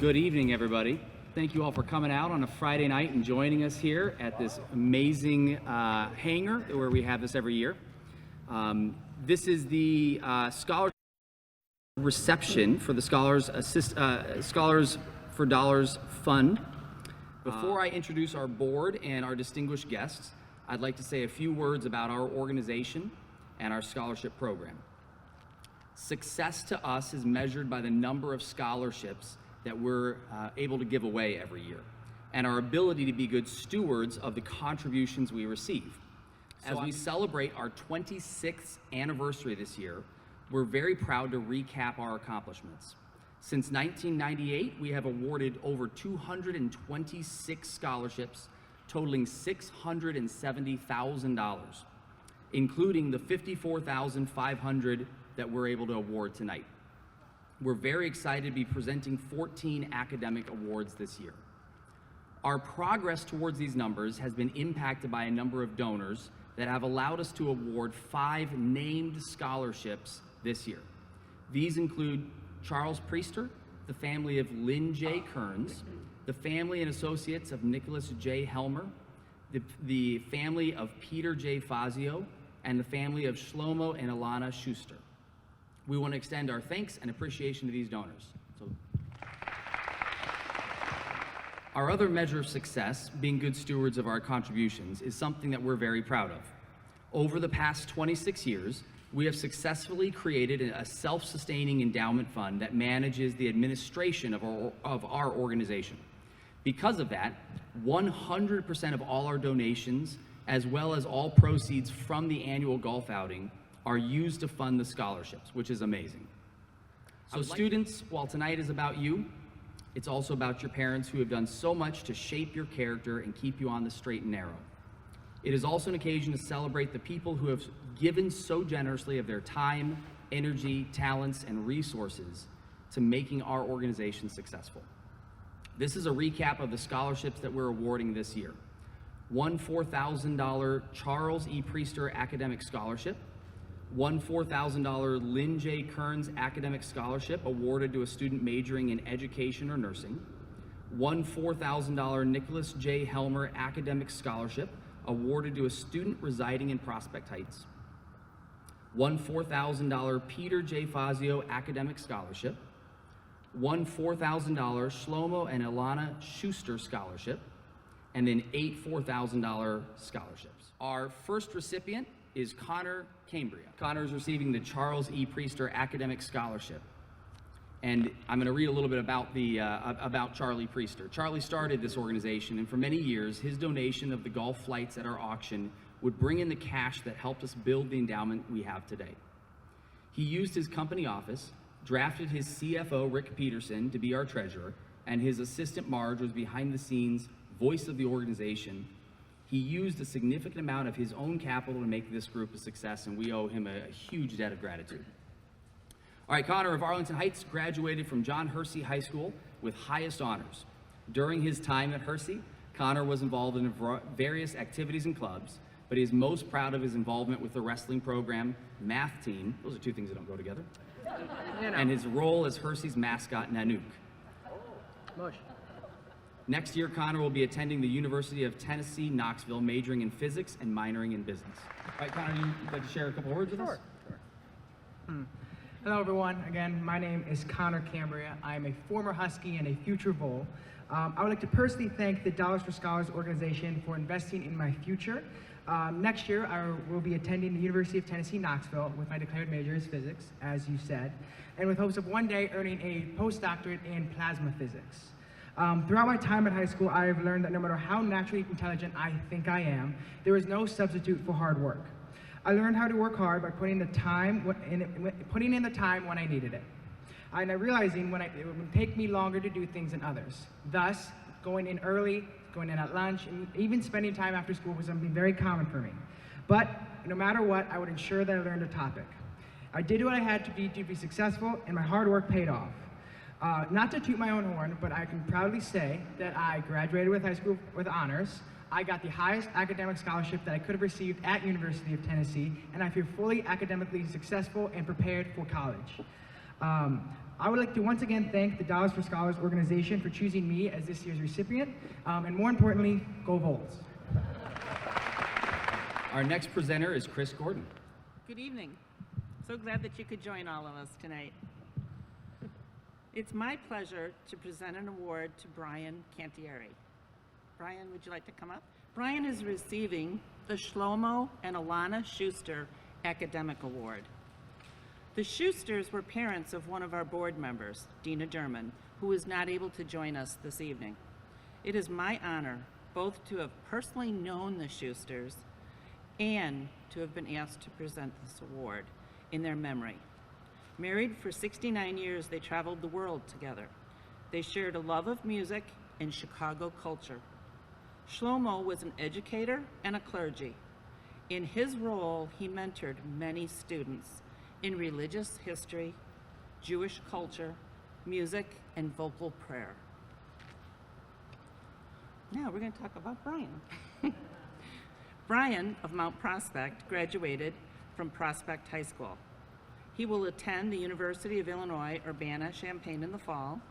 Good evening, everybody. Thank you all for coming out on a Friday night and joining us here at this amazing hangar where we have this every year. This is the scholarship reception for the Scholars for Dollars Fund. Before I introduce our board and our distinguished guests, I'd like to say a few words about our organization and our scholarship program. Success to us is measured by the number of scholarships that we're able to give away every year, and our ability to be good stewards of the contributions we receive. As we celebrate our 26th anniversary this year, we're very proud to recap our accomplishments. Since 1998, we have awarded over 226 scholarships totaling $670,000, including the $54,500 that we're able to award tonight. We're very excited to be presenting 14 academic awards this year. Our progress towards these numbers has been impacted by a number of donors that have allowed us to award 5 named scholarships this year. These include Charles Priester, the family of Lynn J. Kearns, the family and associates of Nicholas J. Helmer, the family of Peter J. Fazio, and the family of Shlomo and Ilana Schuster. We want to extend our thanks and appreciation to these donors. Our other measure of success, being good stewards of our contributions, is something that we're very proud of. Over the past 26 years, we have successfully created a self-sustaining endowment fund that manages the administration of our organization. Because of that, 100% of all our donations, as well as all proceeds from the annual golf outing, are used to fund the scholarships, which is amazing. So students, while tonight is about you, it's also about your parents who have done so much to shape your character and keep you on the straight and narrow. It is also an occasion to celebrate the people who have given so generously of their time, energy, talents, and resources to making our organization successful. This is a recap of the scholarships that we're awarding this year. One $4,000 Charles E. Priester Academic Scholarship, one $4,000 Lynn J. Kearns Academic Scholarship awarded to a student majoring in education or nursing, one $4,000 Nicholas J. Helmer Academic Scholarship awarded to a student residing in Prospect Heights, one $4,000 Peter J. Fazio Academic Scholarship, one $4,000 Shlomo and Ilana Schuster Scholarship, and then 8 $4,000 scholarships. Our first recipient is Connor Cambria. Connor is receiving the Charles E. Priester Academic Scholarship. And I'm going to read a little bit about Charlie Priester. Charlie started this organization, and for many years, his donation of the golf flights at our auction would bring in the cash that helped us build the endowment we have today. He used his company office, drafted his CFO, Rick Peterson, to be our treasurer, and his assistant, Marge, was behind the scenes voice of the organization. He used a significant amount of his own capital to make this group a success, and we owe him a huge debt of gratitude. All right, Connor of Arlington Heights graduated from John Hersey High School with highest honors. During his time at Hersey, Connor was involved in various activities and clubs, but he is most proud of his involvement with the wrestling program, math team, those are two things that don't go together, and his role as Hersey's mascot, Nanook. Next year, Connor will be attending the University of Tennessee, Knoxville, majoring in physics and minoring in business. All right, Connor, you'd like to share a couple words with us? Sure. Hello, everyone. Again, my name is Connor Cambria. I am a former Husky and a future Vol. I would like to personally thank the Dollars for Scholars organization for investing in my future. Next year, I will be attending the University of Tennessee, Knoxville with my declared major is physics, as you said, and with hopes of one day earning a postdoctorate in plasma physics. Throughout my time at high school, I have learned that no matter how naturally intelligent I think I am, there is no substitute for hard work. I learned how to work hard by putting in the time when I needed it. And realizing it would take me longer to do things than others. Thus, going in early, going in at lunch, and even spending time after school was something very common for me. But no matter what, I would ensure that I learned a topic. I did what I had to be successful, and my hard work paid off. Not to toot my own horn, but I can proudly say that I graduated with high school with honors. I got the highest academic scholarship that I could have received at University of Tennessee, and I feel fully academically successful and prepared for college. I would like to once again thank the Dollars for Scholars organization for choosing me as this year's recipient, and more importantly, go Vols. Our next presenter is Chris Gordon. Good evening. So glad that you could join all of us tonight. It's my pleasure to present an award to Brian Cantieri. Brian, would you like to come up? Brian is receiving the Shlomo and Alana Schuster Academic Award. The Schusters were parents of one of our board members, Dina Derman, who is not able to join us this evening. It is my honor both to have personally known the Schusters and to have been asked to present this award in their memory. Married for 69 years, they traveled the world together. They shared a love of music and Chicago culture. Shlomo was an educator and a clergy. In his role, he mentored many students in religious history, Jewish culture, music, and vocal prayer. Now we're going to talk about Brian. Brian of Mount Prospect graduated from Prospect High School. He will attend the University of Illinois Urbana-Champaign in the fall.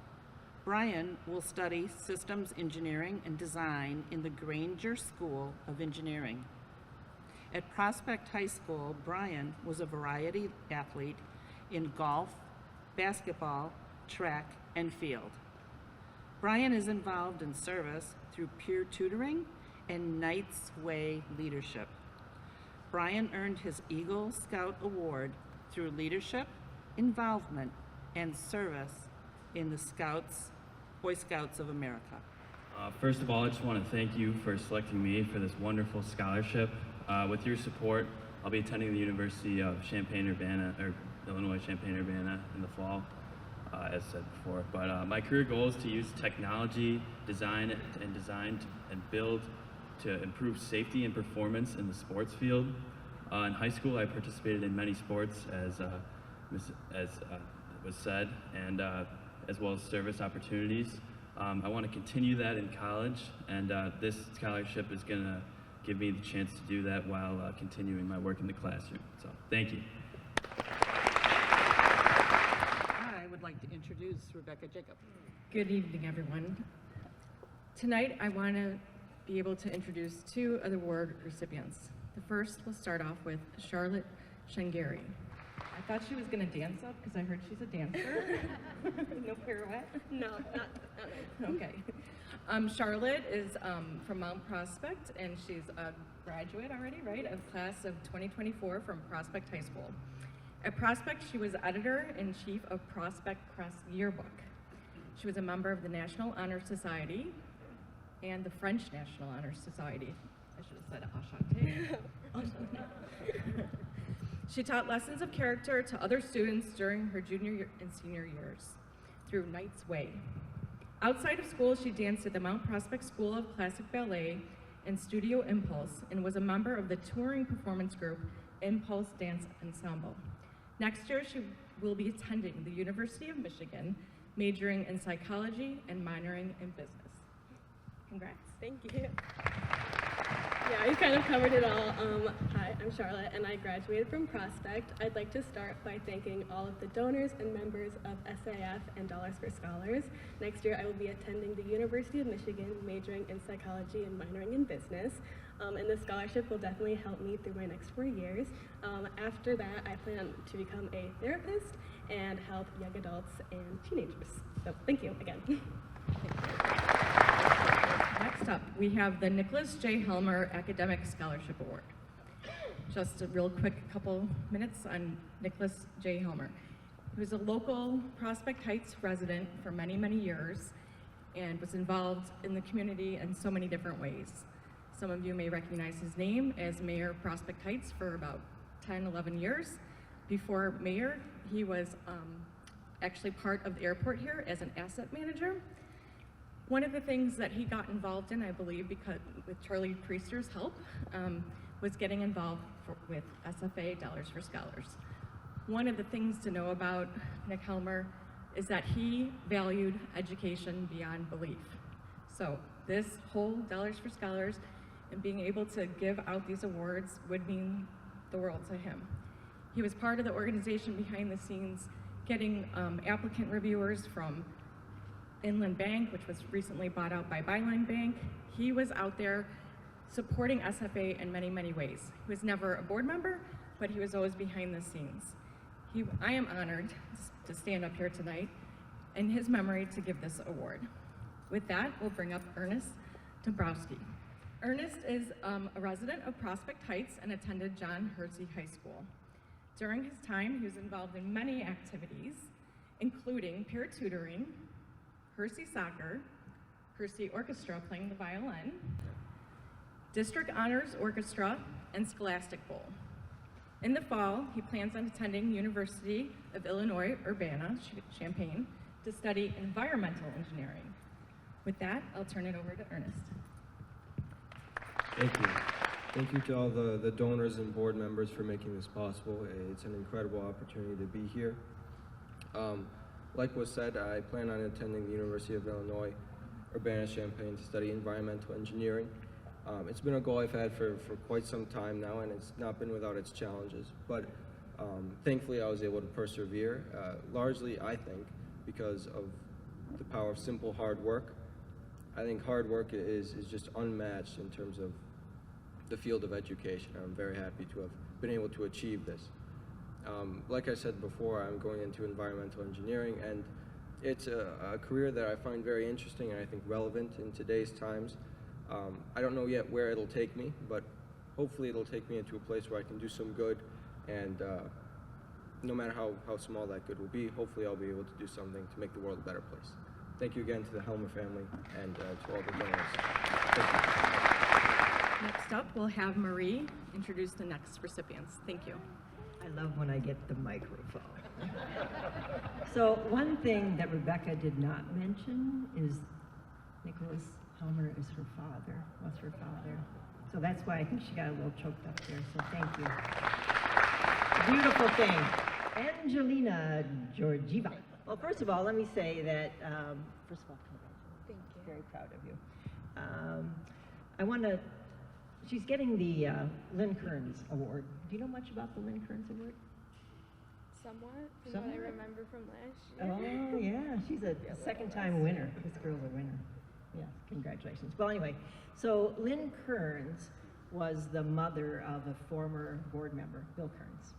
Brian will study systems engineering and design in the Granger School of Engineering. At Prospect High School, Brian was a variety athlete in golf, basketball, track, and field. Brian is involved in service through peer tutoring and Knight's Way leadership. Brian earned his Eagle Scout Award through leadership, involvement, and service in the Boy Scouts of America. First of all, I just want to thank you for selecting me for this wonderful scholarship. With your support, I'll be attending the University of Champaign-Urbana, or Illinois Champaign-Urbana in the fall, as said before. But my career goal is to use technology, design, and build to improve safety and performance in the sports field. In high school, I participated in many sports, as was said, and as well as service opportunities. I want to continue that in college, and this scholarship is going to give me the chance to do that while continuing my work in the classroom. So, thank you. I would like to introduce Rebecca Jacob. Good evening, everyone. Tonight, I want to be able to introduce two of the award recipients. The first, we'll start off with Charlotte Shengari. I thought she was going to dance up because I heard she's a dancer. No pirouette? No, not Okay. Charlotte is from Mount Prospect, and she's a graduate already, right, of class of 2024 from Prospect High School. At Prospect, she was editor-in-chief of Prospect Press Yearbook. She was a member of the National Honor Society and the French National Honor Society. I should have said Enchanté. She taught lessons of character to other students during her junior and senior years through Knight's Way. Outside of school, she danced at the Mount Prospect School of Classic Ballet and Studio Impulse, and was a member of the touring performance group Impulse Dance Ensemble. Next year, she will be attending the University of Michigan, majoring in psychology and minoring in business. Congrats. Thank you. Yeah, you kind of covered it all. Hi, I'm Charlotte, and I graduated from Prospect. I'd like to start by thanking all of the donors and members of SAF and Dollars for Scholars. Next year, I will be attending the University of Michigan, majoring in psychology and minoring in business. And this scholarship will definitely help me through my next 4 years. After that, I plan to become a therapist and help young adults and teenagers. So thank you again. Next up, we have the Nicholas J. Helmer Academic Scholarship Award. Just a real quick couple minutes on Nicholas J. Helmer. He was a local Prospect Heights resident for many, many years and was involved in the community in so many different ways. Some of you may recognize his name as Mayor of Prospect Heights for about 10, 11 years. Before mayor, he was actually part of the airport here as an asset manager. One of the things that he got involved in, I believe, because with Charlie Priester's help, was getting involved with SFA Dollars for Scholars. One of the things to know about Nick Helmer is that he valued education beyond belief. So this whole Dollars for Scholars and being able to give out these awards would mean the world to him. He was part of the organization behind the scenes, getting applicant reviewers from Inland Bank, which was recently bought out by Byline Bank. He was out there supporting SFA in many, many ways. He was never a board member, but he was always behind the scenes. I am honored to stand up here tonight in his memory to give this award. With that, we'll bring up Ernest Dombrowski. Ernest is a resident of Prospect Heights and attended John Hersey High School. During his time, he was involved in many activities, including peer tutoring, Hersey soccer, Hersey Orchestra playing the violin, District Honors Orchestra, and Scholastic Bowl. In the fall, he plans on attending University of Illinois Urbana-Champaign to study environmental engineering. With that, I'll turn it over to Ernest. Thank you. Thank you to all the donors and board members for making this possible. It's an incredible opportunity to be here. Like was said, I plan on attending the University of Illinois Urbana-Champaign to study environmental engineering. It's been a goal I've had for quite some time now, and it's not been without its challenges. But thankfully, I was able to persevere, largely, I think, because of the power of simple hard work. I think hard work is just unmatched in terms of the field of education. I'm very happy to have been able to achieve this. Like I said before, I'm going into environmental engineering, and it's a career that I find very interesting and I think relevant in today's times. I don't know yet where it'll take me, but hopefully it'll take me into a place where I can do some good, and no matter how small that good will be, hopefully I'll be able to do something to make the world a better place. Thank you again to the Helmer family and to all the donors. Thank you. Next up, we'll have Marie introduce the next recipients. Thank you. I love when I get the microphone. So one thing that Rebecca did not mention is Nicholas Helmer is her father, was her father. So that's why I think she got a little choked up there, so thank you. Beautiful thing. Angelina Georgieva. Well, first of all, let me say that, first of all, congratulations. Thank you. Very proud of you. She's getting the Lynn Kearns Award. Do you know much about the Lynn Kearns Award? Somewhat, from what I remember from last year. Oh, yeah, she's a second-time winner. This girl's a winner. Yeah, congratulations. Well, anyway, so Lynn Kearns was the mother of a former board member, Bill Kearns.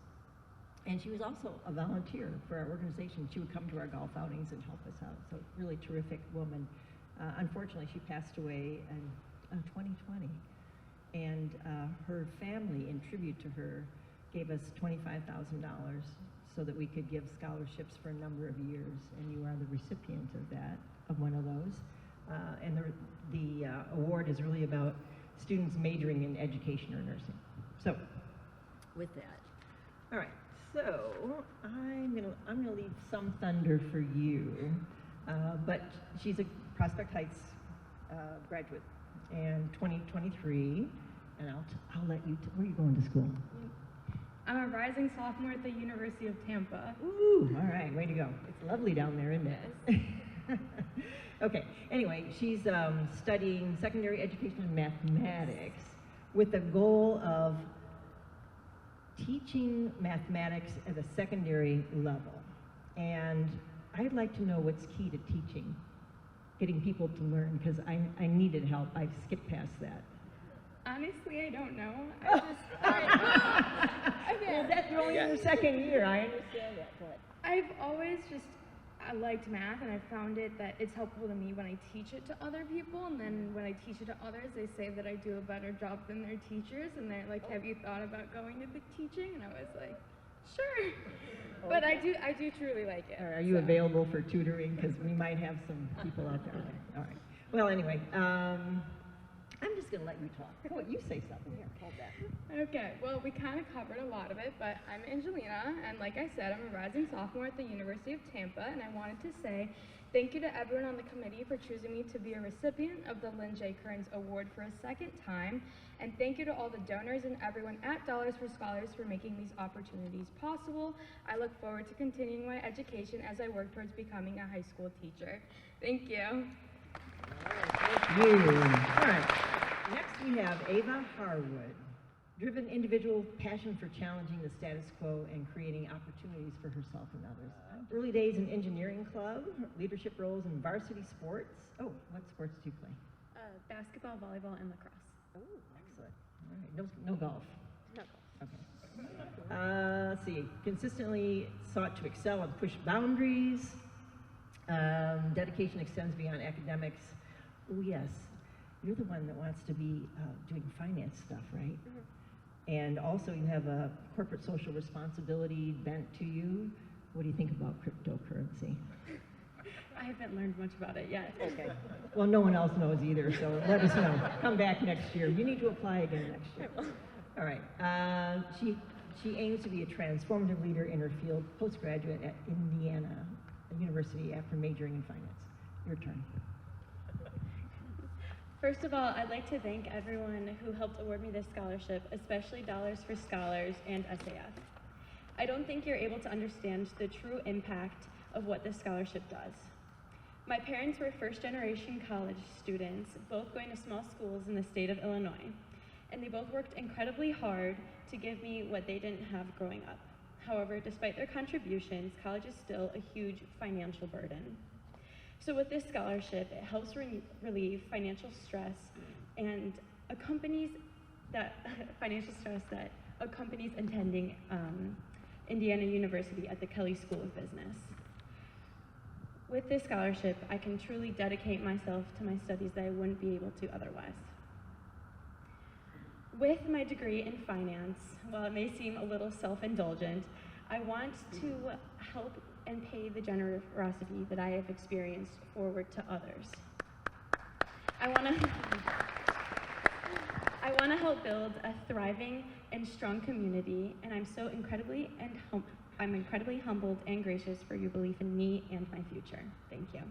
And she was also a volunteer for our organization. She would come to our golf outings and help us out. So really terrific woman. Unfortunately, she passed away in 2020. And her family, in tribute to her, gave us $25,000 so that we could give scholarships for a number of years. And you are the recipient of that, of one of those. And the award is really about students majoring in education or nursing. So, with that, all right. So I'm gonna leave some thunder for you, but she's a Prospect Heights graduate, and 2023. And I'll let you. Where are you going to school? I'm a rising sophomore at the University of Tampa. Ooh, all right, way to go. It's lovely down there, isn't it? Okay, anyway, she's studying secondary education in mathematics with the goal of teaching mathematics at a secondary level. And I'd like to know what's key to teaching, getting people to learn, because I needed help. I skipped past that. Honestly, I don't know. Well, that's only in your second year. I understand that, but I've always I liked math, and I found it that it's helpful to me when I teach it to other people, and then when I teach it to others, they say that I do a better job than their teachers, and they're like, have you thought about going into teaching? And I was like, sure. Okay. But I do truly like it. Are you available for tutoring? Because we might have some people out there. Okay. All right. Well, anyway, I'm just going to let you talk. Come on, you say something. Here, hold that. Okay, well, we kind of covered a lot of it, but I'm Angelina, and like I said, I'm a rising sophomore at the University of Tampa, and I wanted to say thank you to everyone on the committee for choosing me to be a recipient of the Lynn J. Kearns Award for a second time, and thank you to all the donors and everyone at Dollars for Scholars for making these opportunities possible. I look forward to continuing my education as I work towards becoming a high school teacher. Thank you. Thank you. All right. Next we have Ava Harwood. driven individual, passion for challenging the status quo and creating opportunities for herself and others. Early days in engineering club, leadership roles in varsity sports. Oh, what sports do you play? Basketball, volleyball, and lacrosse. Oh, excellent. All right, no golf. No golf. Okay. Let's see. Consistently sought to excel and push boundaries. Dedication extends beyond academics. Oh yes, you're the one that wants to be doing finance stuff, right? And also you have a corporate social responsibility bent to you. What do you think about cryptocurrency? I haven't learned much about it yet. Okay. Well, no one else knows either, so let us know. Come back next year. You need to apply again next year. All right. She aims to be a transformative leader in her field, postgraduate at Indiana University after majoring in finance. Your turn. First of all, I'd like to thank everyone who helped award me this scholarship, especially Dollars for Scholars and SAF. I don't think you're able to understand the true impact of what this scholarship does. My parents were first-generation college students, both going to small schools in the state of Illinois, and they both worked incredibly hard to give me what they didn't have growing up. However, despite their contributions, college is still a huge financial burden. So with this scholarship, it helps relieve financial stress and accompanies that accompanies attending Indiana University at the Kelley School of Business. With this scholarship, I can truly dedicate myself to my studies that I wouldn't be able to otherwise. With my degree in finance, while it may seem a little self-indulgent, I want to help and pay the generosity that I have experienced forward to others. I want to help build a thriving and strong community, and I'm incredibly humbled and gracious for your belief in me and my future. Thank you.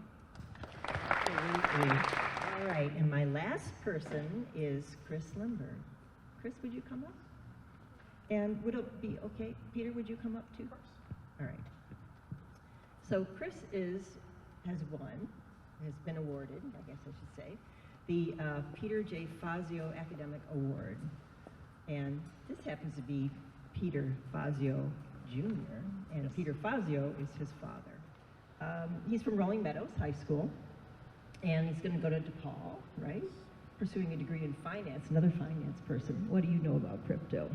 All right, and my last person is Chris Lindbergh. Chris, would you come up? And would it be okay, Peter, would you come up too? Of course. All right. So Chris has been awarded, I guess I should say, the Peter J. Fazio Academic Award. And this happens to be Peter Fazio Jr., and Peter Fazio is his father. He's from Rolling Meadows High School, and he's going to go to DePaul, right? Pursuing a degree in finance, another finance person. What do you know about crypto?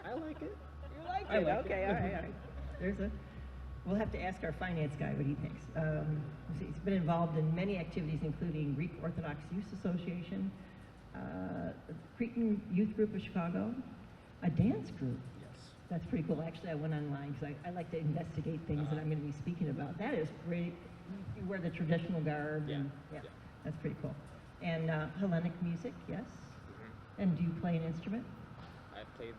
I like it. You like it? Okay, all right. We'll have to ask our finance guy what he thinks. He's been involved in many activities, including Greek Orthodox Youth Association, Cretan Youth Group of Chicago, a dance group. Yes. That's pretty cool. Actually, I went online because I like to investigate things that I'm going to be speaking about. That is great. You wear the traditional garb. Yeah. And, that's pretty cool. And Hellenic music, yes? And do you play an instrument? I play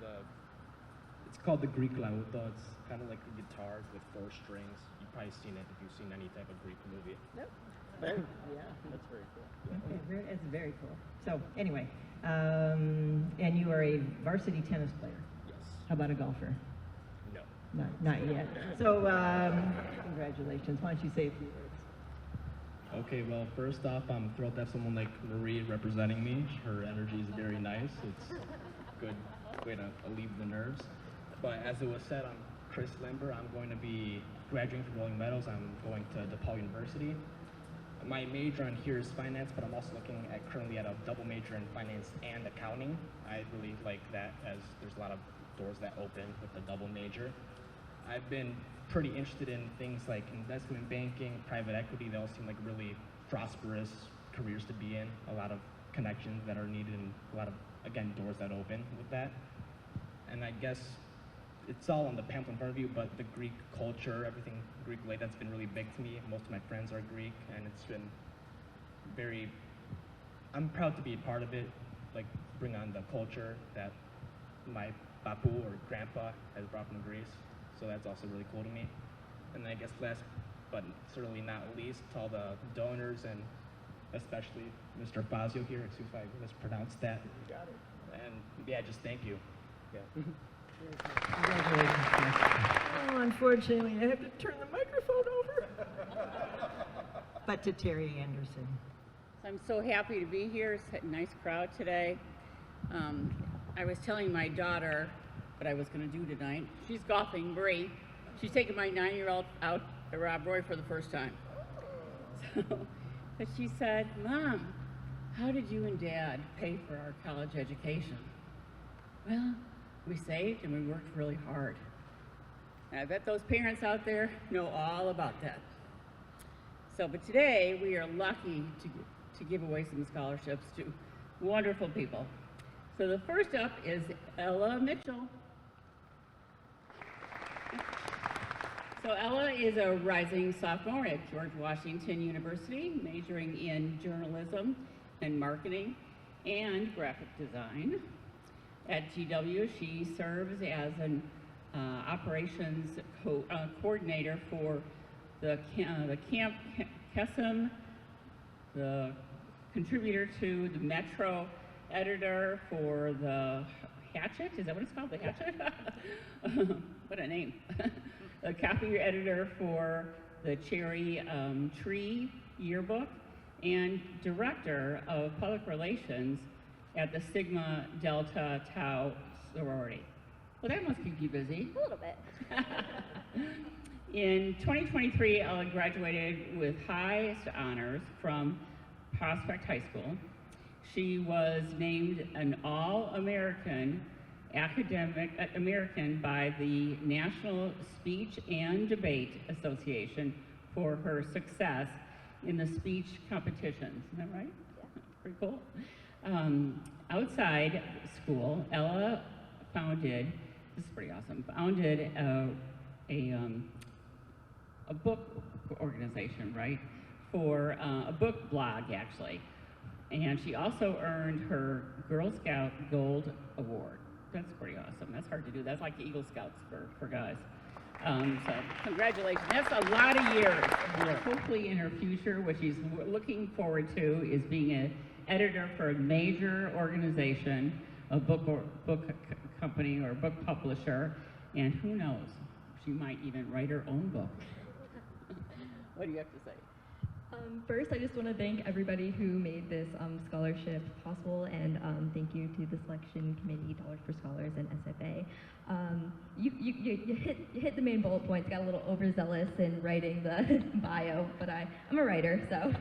it's called the Greek lauto. It's kind of like a guitar with 4 strings. You've probably seen it if you've seen any type of Greek movie. Nope. Yeah, that's very cool. Okay, it's very cool. So anyway, and you are a varsity tennis player. Yes. How about a golfer? No. Not yet. So congratulations. Why don't you say a few words? Okay, well, first off, I'm thrilled to have someone like Marie representing me. Her energy is very nice. It's a good way to alleviate the nerves. But as it was said, I'm Chris Limber. I'm going to be graduating from Rolling Meadows. I'm going to DePaul University. My major on here is finance, but I'm also looking at currently at a double major in finance and accounting. I really like that, as there's a lot of doors that open with the double major. I've been pretty interested in things like investment banking, private equity. They all seem like really prosperous careers to be in. A lot of connections that are needed and a lot of, again, doors that open with that. And I guess it's all on the pamphlet in front of you, but the Greek culture, everything Greek related, that's been really big to me. Most of my friends are Greek, and it's been I'm proud to be a part of it, like bring on the culture that my papu or grandpa has brought from Greece. So that's also really cool to me. And I guess last but certainly not least, to all the donors and especially Mr. Fazio here, excuse me if I mispronounced that. You got it. And yeah, just thank you. Yeah. Congratulations, Chris. Oh, unfortunately, I have to turn the microphone over. But to Terry Anderson. I'm so happy to be here. It's a nice crowd today. I was telling my daughter what I was going to do tonight. She's golfing, Bree. She's taking my 9-year-old out to Rob Roy for the first time. So, but she said, Mom, how did you and Dad pay for our college education? Well, we saved and we worked really hard. And I bet those parents out there know all about that. So, but today we are lucky to give away some scholarships to wonderful people. So the first up is Ella Mitchell. So Ella is a rising sophomore at George Washington University, majoring in journalism and marketing and graphic design. At GW, she serves as an operations coordinator for the Camp Kesem, the contributor to the Metro, editor for the Hatchet. Is that what it's called, the Hatchet? What a name. A copy editor for the Cherry Tree yearbook, and director of public relations at the Sigma Delta Tau sorority. Well, that must keep you busy. A little bit. In 2023, Ella graduated with highest honors from Prospect High School. She was named an All-American American by the National Speech and Debate Association for her success in the speech competitions. Isn't that right? Yeah. Pretty cool. Outside school, Ella founded, this is pretty awesome, founded a book organization, right? For a book blog, actually. And she also earned her Girl Scout Gold Award. That's pretty awesome. That's hard to do. That's like the Eagle Scouts for guys. So congratulations. That's a lot of years. Hopefully in her future, what she's looking forward to is being an editor for a major organization, a book company or a book publisher, and who knows, she might even write her own book. What do you have to say? First, I just want to thank everybody who made this scholarship possible, and thank you to the selection committee, Dollars for Scholars, and SFA. You hit the main bullet points. Got a little overzealous in writing the bio, but I'm a writer, so.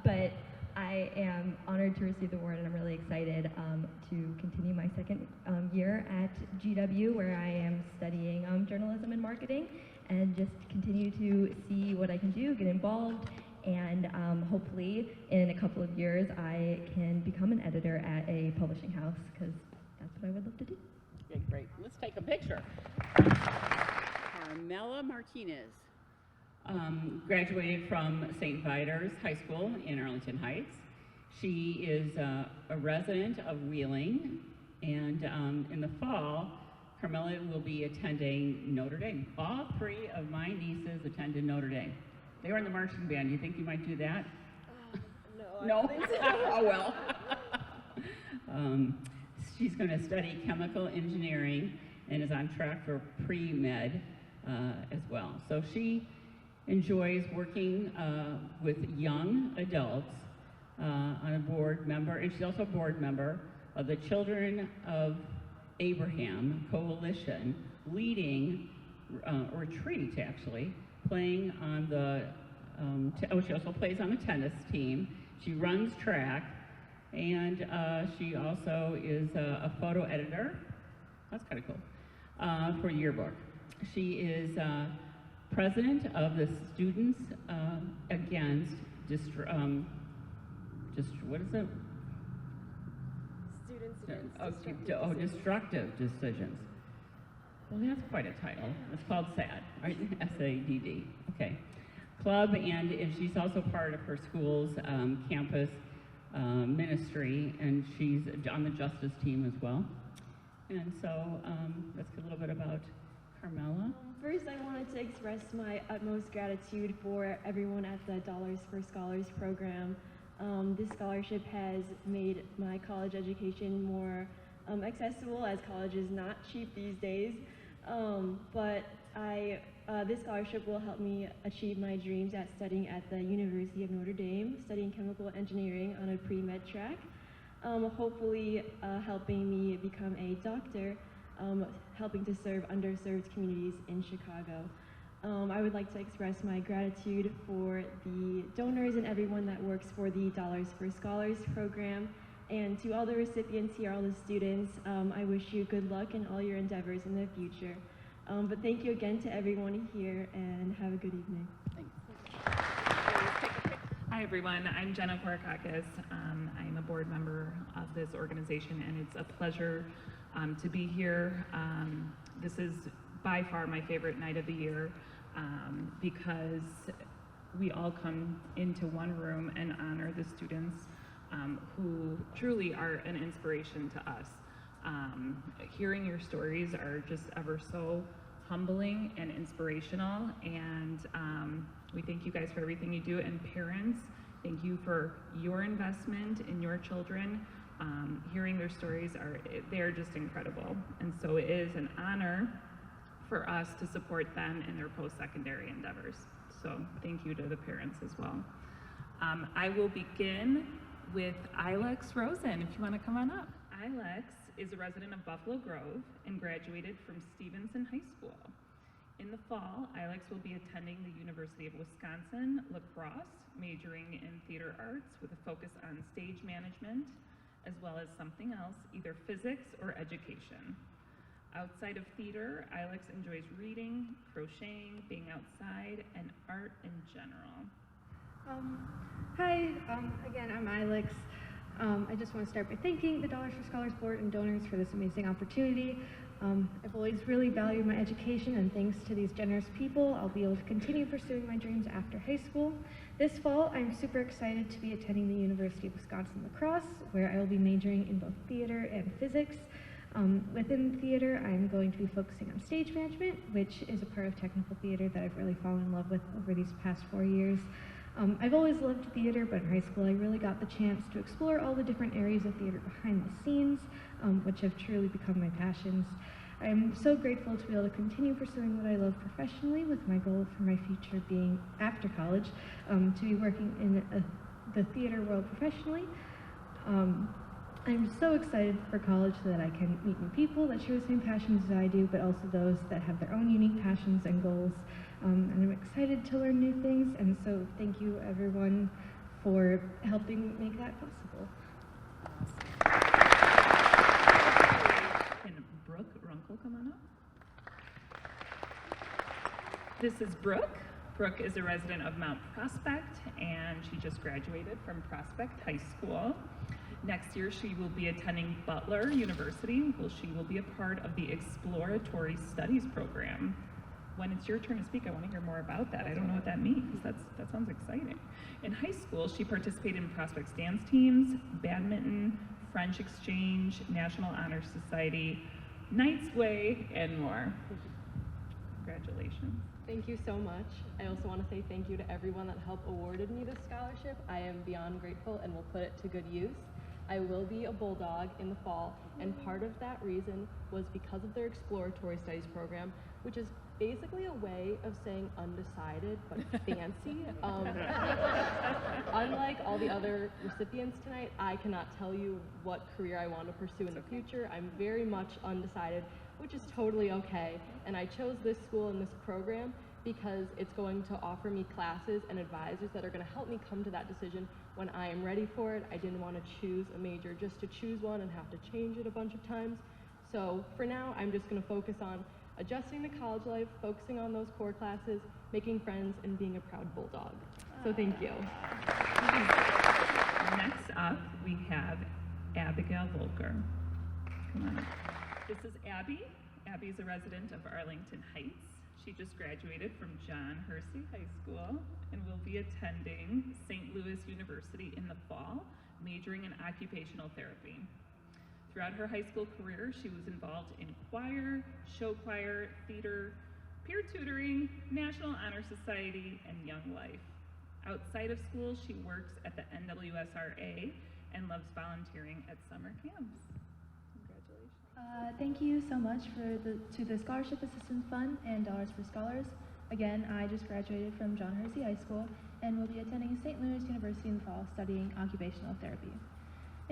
But I am honored to receive the award, and I'm really excited to continue my second year at GW, where I am studying journalism and marketing, and just continue to see what I can do, get involved, and hopefully in a couple of years I can become an editor at a publishing house, because that's what I would love to do. Okay, great. Let's take a picture. Carmela Martinez graduated from St. Vitus High School in Arlington Heights. She is a resident of Wheeling, and in the fall, Carmela will be attending Notre Dame. All three of my nieces attended Notre Dame. They were in the marching band. You think you might do that? No. No? I don't think so. Oh, well. She's going to study chemical engineering and is on track for pre-med as well. So she enjoys working with young adults on a board member, and she's also a board member of the Children of Abraham Coalition, leading retreat, actually, playing on the, she also plays on the tennis team. She runs track, and she also is a photo editor. That's kind of cool, for Yearbook. She is president of the Students Against what is it? Students Against Destructive Decisions. Well, that's quite a title. It's called SADD, right? S-A-D-D. Okay. Club, and she's also part of her school's campus ministry, and she's on the justice team as well. And so that's a little bit about Carmela. First, I wanted to express my utmost gratitude for everyone at the Dollars for Scholars program. This scholarship has made my college education more accessible, as college is not cheap these days. But this scholarship will help me achieve my dreams at studying at the University of Notre Dame, studying chemical engineering on a pre-med track. hopefully helping me become a doctor, helping to serve underserved communities in Chicago. I would like to express my gratitude for the donors and everyone that works for the Dollars for Scholars program. And to all the recipients here, all the students, I wish you good luck in all your endeavors in the future. But thank you again to everyone here, and have a good evening. Hi everyone, I'm Jenna Korakakis. I'm a board member of this organization, and it's a pleasure to be here. This is by far my favorite night of the year because we all come into one room and honor the students who truly are an inspiration to us. Hearing your stories are just ever so humbling and inspirational, and we thank you guys for everything you do, and parents, thank you for your investment in your children. Hearing their stories, they're just incredible, and so it is an honor for us to support them in their post-secondary endeavors. So thank you to the parents as well. I will begin with Ilex Rosen, if you want to come on up. Ilex is a resident of Buffalo Grove and graduated from Stevenson High School. In the fall, Ilex will be attending the University of Wisconsin La Crosse, majoring in theater arts with a focus on stage management, as well as something else, either physics or education. Outside of theater, Ilex enjoys reading, crocheting, being outside, and art in general. Hi, again, I'm Ilex. I just want to start by thanking the Dollars for Scholars Board and donors for this amazing opportunity. I've always really valued my education, and thanks to these generous people, I'll be able to continue pursuing my dreams after high school. This fall, I'm super excited to be attending the University of Wisconsin La Crosse, where I will be majoring in both theater and physics. Within theater, I'm going to be focusing on stage management, which is a part of technical theater that I've really fallen in love with over these past 4 years. I've always loved theater, but in high school I really got the chance to explore all the different areas of theater behind the scenes, which have truly become my passions. I'm so grateful to be able to continue pursuing what I love professionally, with my goal for my future being, after college, to be working in the theater world professionally. I'm so excited for college so that I can meet new people that share the same passions as I do, but also those that have their own unique passions and goals. And I'm excited to learn new things, and so thank you everyone for helping make that possible. Can Brooke Runkle come on up? This is Brooke. Brooke is a resident of Mount Prospect, and she just graduated from Prospect High School. Next year, she will be attending Butler University, where she will be a part of the Exploratory Studies program. When it's your turn to speak, I want to hear more about that. I don't know what that means. That sounds exciting. In high school, she participated in Prospect's dance teams, badminton, French exchange, National Honor Society, Knight's Way, and more. Congratulations. Thank you so much. I also want to say thank you to everyone that helped awarded me this scholarship. I am beyond grateful and will put it to good use. I will be a Bulldog in the fall, and part of that reason was because of their Exploratory Studies program, which is basically a way of saying undecided but fancy. Unlike all the other recipients tonight, I cannot tell you what career I want to pursue in the future. I'm very much undecided, which is totally okay. And I chose this school and this program because it's going to offer me classes and advisors that are going to help me come to that decision when I am ready for it. I didn't want to choose a major just to choose one and have to change it a bunch of times. So for now, I'm just going to focus on adjusting to college life, focusing on those core classes, making friends, and being a proud Bulldog. So thank you. Next up, we have Abigail Volker. Come on up. This is Abby. Abby is a resident of Arlington Heights. She just graduated from John Hersey High School and will be attending St. Louis University in the fall, majoring in occupational therapy. Throughout her high school career, she was involved in choir, show choir, theater, peer tutoring, National Honor Society, and Young Life. Outside of school, she works at the NWSRA and loves volunteering at summer camps. Congratulations. Thank you so much to the Scholarship Assistance Fund and Dollars for Scholars. Again, I just graduated from John Hersey High School and will be attending St. Louis University in the fall studying occupational therapy.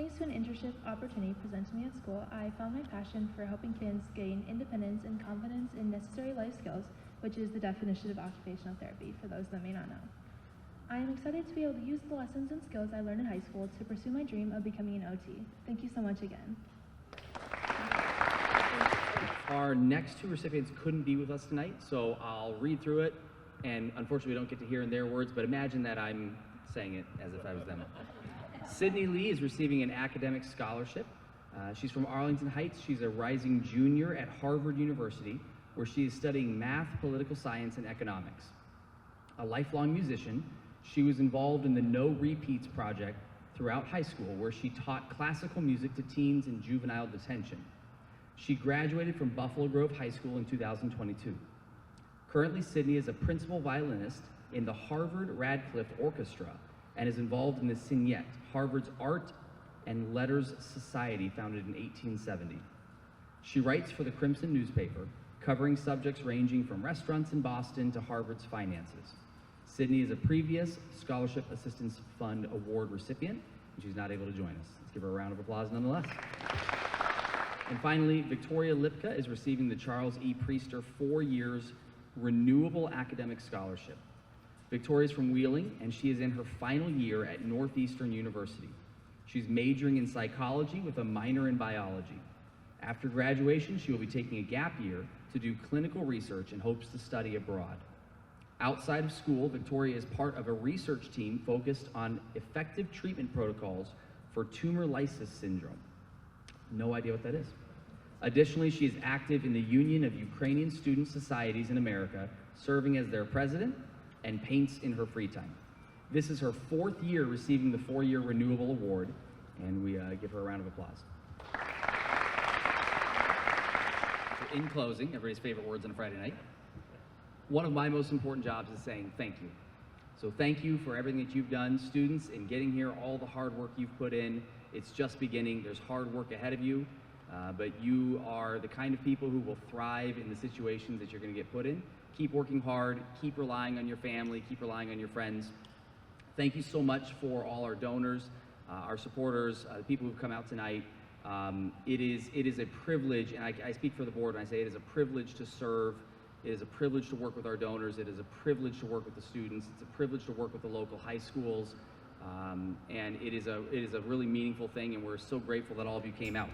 Thanks to an internship opportunity presented to me at school, I found my passion for helping kids gain independence and confidence in necessary life skills, which is the definition of occupational therapy for those that may not know. I am excited to be able to use the lessons and skills I learned in high school to pursue my dream of becoming an OT. Thank you so much again. Our next two recipients couldn't be with us tonight, so I'll read through it, and unfortunately we don't get to hear in their words, but imagine that I'm saying it as if I was them. Sydney Lee is receiving an academic scholarship. She's from Arlington Heights. She's a rising junior at Harvard University, where she is studying math, political science, and economics. A lifelong musician, she was involved in the No Repeats project throughout high school, where she taught classical music to teens in juvenile detention. She graduated from Buffalo Grove High School in 2022. Currently, Sydney is a principal violinist in the Harvard Radcliffe Orchestra and is involved in the Signet, Harvard's Art and Letters Society, founded in 1870. She writes for the Crimson newspaper, covering subjects ranging from restaurants in Boston to Harvard's finances. Sydney is a previous Scholarship Assistance Fund Award recipient, and she's not able to join us. Let's give her a round of applause nonetheless. And finally, Victoria Lipka is receiving the Charles E. Priester 4 years renewable academic scholarship. Victoria is from Wheeling, and she is in her final year at Northeastern University. She's majoring in psychology with a minor in biology. After graduation, she will be taking a gap year to do clinical research and hopes to study abroad. Outside of school, Victoria is part of a research team focused on effective treatment protocols for tumor lysis syndrome. No idea what that is. Additionally, she is active in the Union of Ukrainian Student Societies in America, serving as their president, and paints in her free time. This is her 4th year receiving the 4-year renewable award, and we give her a round of applause. So in closing, everybody's favorite words on a Friday night, one of my most important jobs is saying thank you. So thank you for everything that you've done, students, in getting here, all the hard work you've put in. It's just beginning. There's hard work ahead of you, but you are the kind of people who will thrive in the situations that you're going to get put in. Keep working hard, keep relying on your family, keep relying on your friends. Thank you so much for all our donors, our supporters, the people who've come out tonight. It is a privilege, and I speak for the board when I say it is a privilege to serve. It is a privilege to work with our donors. It is a privilege to work with the students. It's a privilege to work with the local high schools. And it is a really meaningful thing, and we're so grateful that all of you came out.